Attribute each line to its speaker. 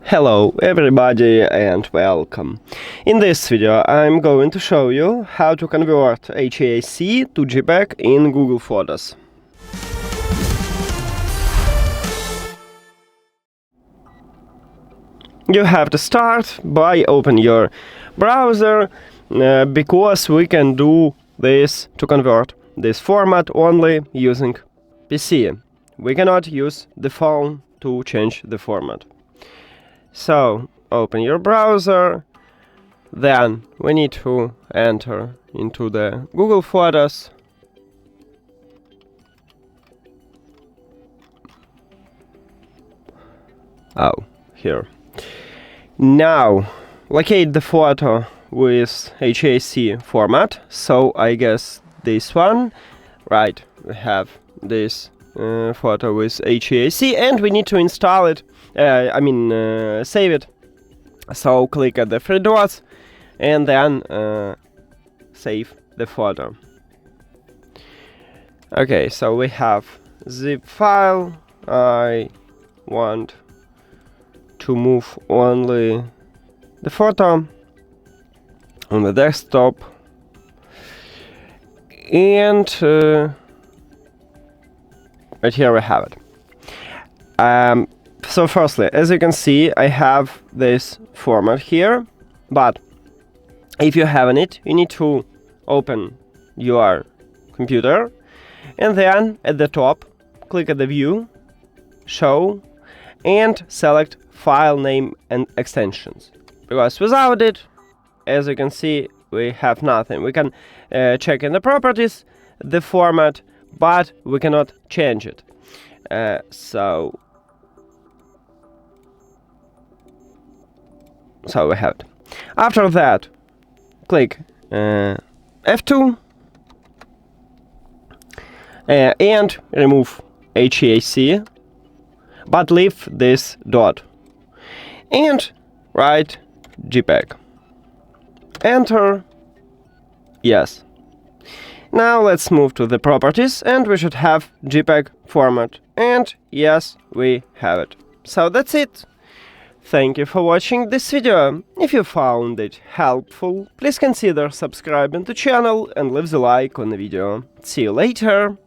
Speaker 1: Hello everybody and welcome. In this video I'm going to show you how to convert HEIC to JPG in Google Photos. You have to start by opening your browser because we can do this to convert this format only using PC. We cannot use the phone to change the format. So, open your browser, then we need to enter into the Google Photos. Oh, here. Now, locate the photo with HEIC format, so I guess this one. Right, we have this photo with HEIC and we need to install it. Save it. So click at the three dots and then save the photo. Okay, so we have zip file. I want to move only the photo on the desktop, and right here we have it. So firstly, as you can see, I have this format here, but if you haven't it, you need to open your computer and then at the top, click at the view, show, and select file name and extensions. Because without it, as you can see, we have nothing. We can check in the properties, the format, but we cannot change it. So we have it. After that, click F2 and remove HEIC, but leave this dot and write JPG. Enter. Yes. Now let's move to the properties and we should have JPG format, and yes, we have it. So that's it. Thank you for watching this video. If you found it helpful, please consider subscribing to the channel and leave the like on the video. See you later!